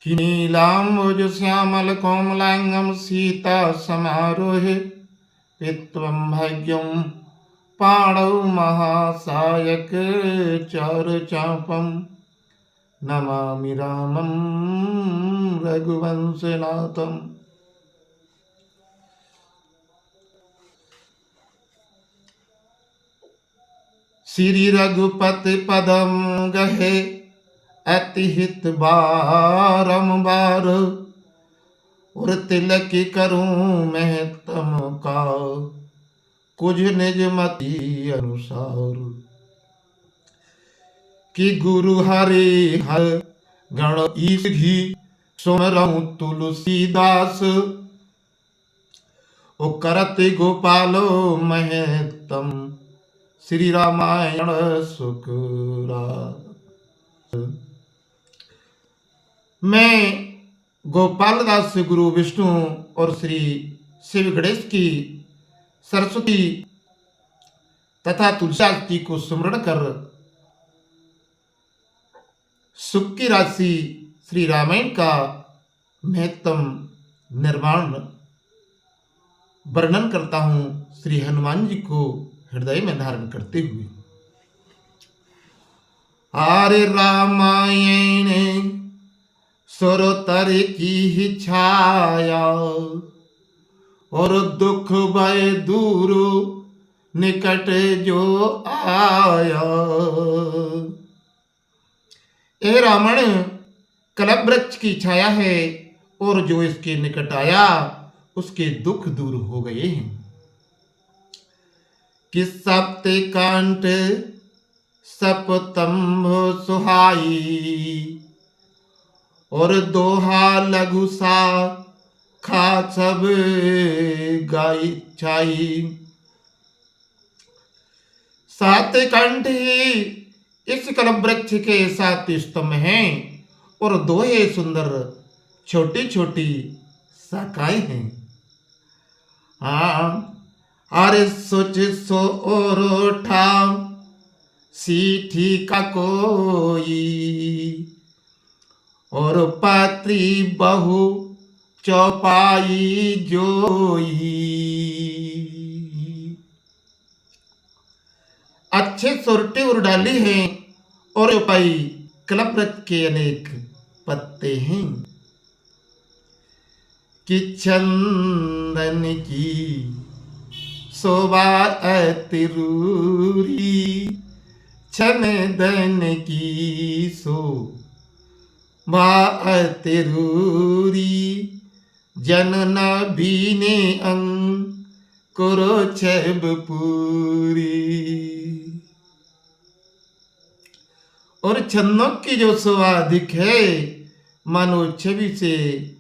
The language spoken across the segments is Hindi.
कि नीलाम्बुज श्यामल कोमलांगम सीता समारोहे पित्वं भाग्यं पाणौ महासायक चारुचापं नमामि रामं रघुवंशनाथम्। श्री रघुपति पदम गहे अति हित बारंबार, और तिलक करूं मैं तम का कुछ निज मति अनुसार। कि गुरु हरि हर गण ईस घी सुमरऊं तुलसीदास, ओ करते गोपालो महतम श्री रामायण सुखरास। मैं गोपालदास गुरु विष्णु और श्री शिव गणेश की सरस्वती तथा तुलसीदास जी को स्मरण कर सुख की राशि श्री रामायण का महत्तम निर्माण वर्णन करता हूं, श्री हनुमान जी को हृदय में धारण करते हुए। आरे रामायण सुरतर की ही छाया, और दुख भय दूर निकट जो आया। ए रावण कलप वृक्ष की छाया है, और जो इसके निकट आया उसके दुख दूर हो गए हैं। कि सप्ते कांट सपतंभ सुहाई, और दोहा लघु सा खा सब गाई छाई। सात कंठ ही इस कलम वृक्ष के 7 स्तंभ हैं, और दोहे सुंदर छोटी छोटी शाखाएं हैं। अरे सोच सो और उठा सीठी का कोई, और पात्री बहु चौपाई जोई। अच्छे सोरटे और डाली हैं, और चौपाई कलप वृक्ष के अनेक पत्ते हैं। कि चंदन की शोभा अतिरूरी, चंदन की शोभा अतिरूरी। जनन बीने अंकुर छेब पूरी। और छंदों की जो शोभा अधिक है, मानो छवि से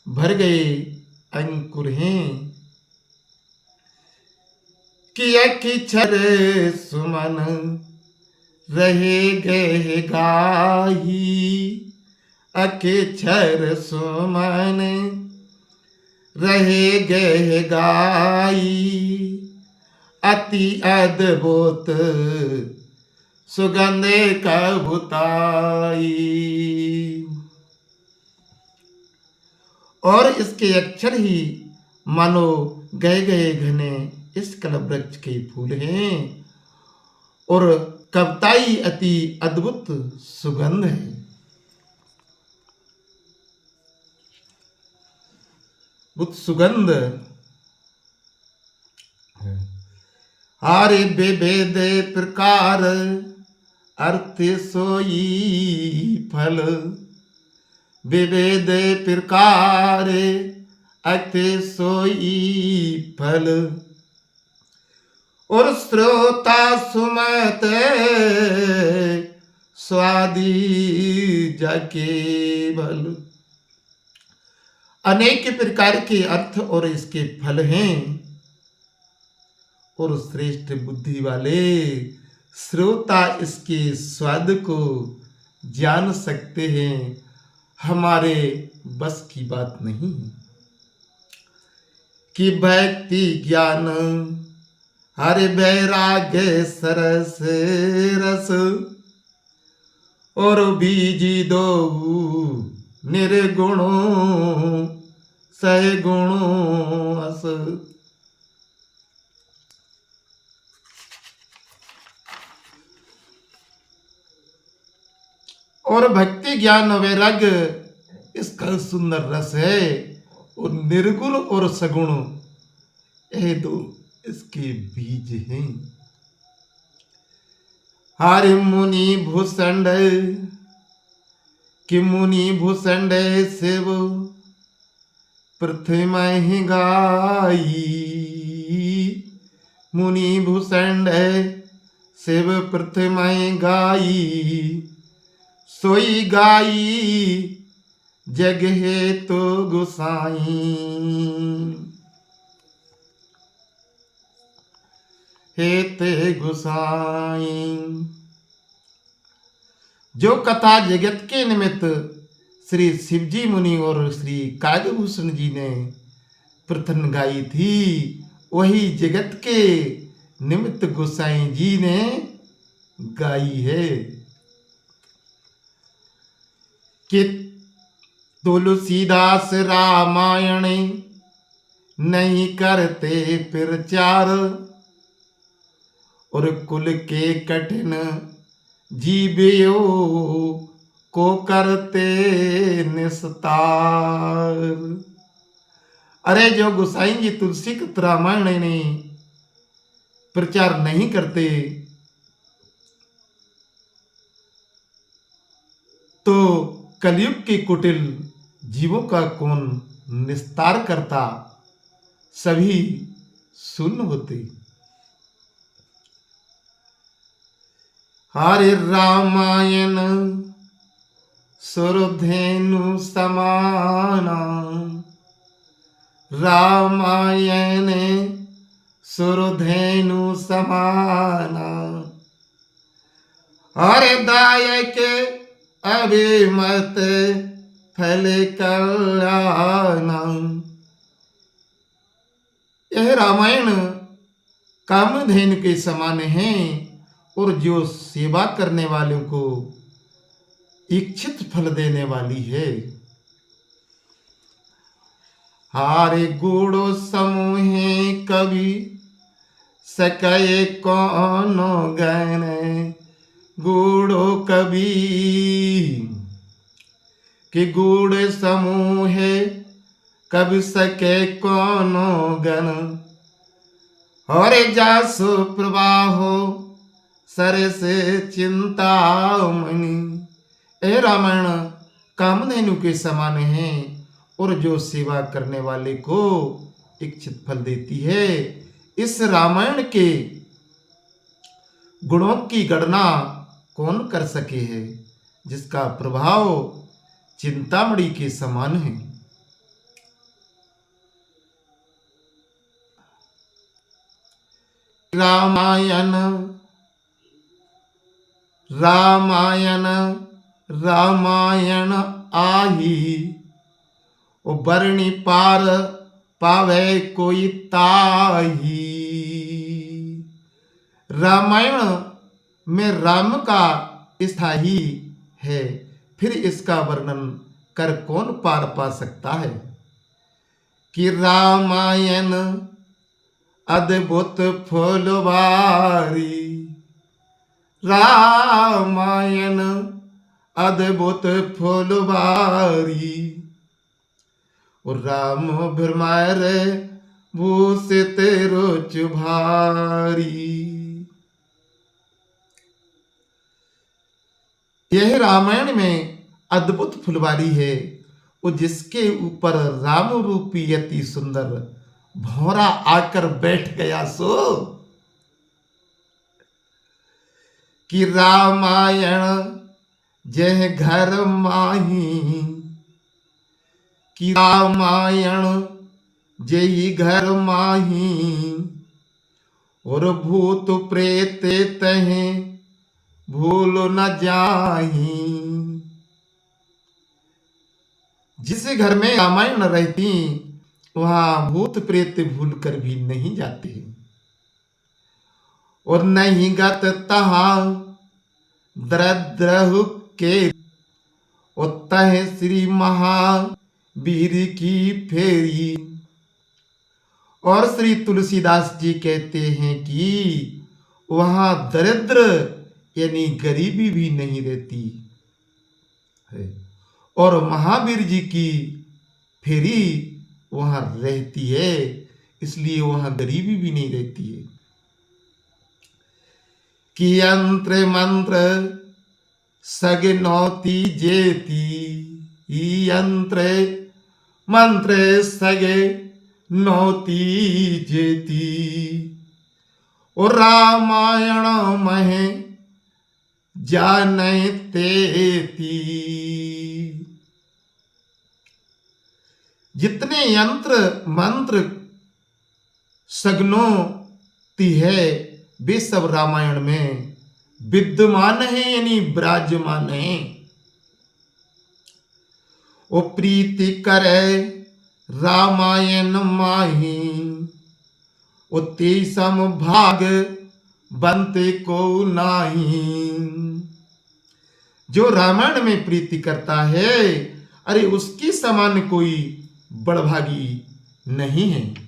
भर गए अंकुर हैं। कि अक्षर सुमन रहे गए गाही, अक्षर सुमन रहे गए गाई। अति अद्भुत सुगंध कबूताई। और इसके अक्षर ही मानो गए गए घने इस कलप वृक्ष के फूल हैं, और कविताई अति अद्भुत सुगंध है। बुत सुगंध आरे बेभेद प्रकार अर्थ सोई फल। विविध प्रकार अर्थ सोई फल। और श्रोता सुमत स्वादी जकेवल। अनेक प्रकार के अर्थ और इसके फल हैं, और श्रेष्ठ बुद्धि वाले श्रोता इसके स्वाद को जान सकते हैं। हमारे बस की बात नहीं। कि भक्ति ज्ञान हरि वैराग्य सरस रस, और बीजी दो निर्गुणो सगुणो अस। और भक्ति ज्ञान वैराग्य इसका सुंदर रस है। और निर्गुण और सगुण ये दो इसके बीज हैं। हरि मुनि भूषण कि मुनि भूषण शिव पृथ्वी में गाई। मुनि भूषण शिव पृथ्वी में गाई। सोई गाई जग है तो गुसाई। हेते गुसाई। जो कथा जगत के निमित्त श्री शिवजी मुनि और श्री कागभूषण जी ने प्रथम गाई थी, वही जगत के निमित्त गोसाई जी ने गाई है। कि तुलसीदास रामायण नहीं करते प्रचार। और कुल के कठिन जीवियों को करते निस्तार। अरे जो गोसाई जी तुलसी के रामायण ने प्रचार नहीं करते तो कलयुग के कुटिल जीवों का कौन निस्तार करता, सभी शून्य होते। हरे रामायण सुरधेनु समाना। रामायण सुरधेनु समाना। हरे दायक अभिमत फल कल्याण। यह रामायण कामधेनु के समान है और जो सेवा करने वालों को इच्छित फल देने वाली है। हारे गुणो समूहे कवि सके कौन गण। गुणो कवि कि गुण समूह कवि सके कौन गण। हरे जासु प्रवाहो सर से चिंतामणि। यह रामायण कामधेनु के समान है और जो सेवा करने वाले को इच्छित फल देती है। इस रामायण के गुणों की गणना कौन कर सके है, जिसका प्रभाव चिंतामणि के समान है। रामायण रामायण रामायण आही। ओ बरणी पार पावे कोई ताही। रामायण में राम का स्थाई है, फिर इसका वर्णन कर कौन पार पा सकता है। कि रामायण अद्भुत फुलवारी। रामायण अद्भुत फुलवारी। और राम भ्रमर भूषित रुच भारी। यह रामायण में अद्भुत फुलवारी है और जिसके ऊपर राम रूपी अति सुंदर भौरा आकर बैठ गया सो। कि रामायण जह घर माही। कि रामायण जही घर माही। और भूत प्रेत तहे भूल न जाही। जिस घर में रामायण रहती वहां भूत प्रेत भूल कर भी नहीं जाते। और नहीं गत तहा द्रद्रहु के। उत्तः श्री महावीर की फेरी। और श्री तुलसीदास जी कहते हैं कि वहां दरिद्र यानी गरीबी भी नहीं रहती है, और महावीर जी की फेरी वहां रहती है, इसलिए वहां गरीबी भी नहीं रहती है। कि यंत्र मंत्र सगनौती जेती, यंत्र मंत्र सगे नौती जेती। और रामायण मह जाने तेती। जितने यंत्र मंत्र सगनोती है वे सब रामायण में विद्यमान है यानी विराजमान है। ओ प्रीति करे रामायण माही, ओ तेसम भाग बनते को नाही। जो रामायण में प्रीति करता है, अरे उसकी समान कोई बड़भागी नहीं है।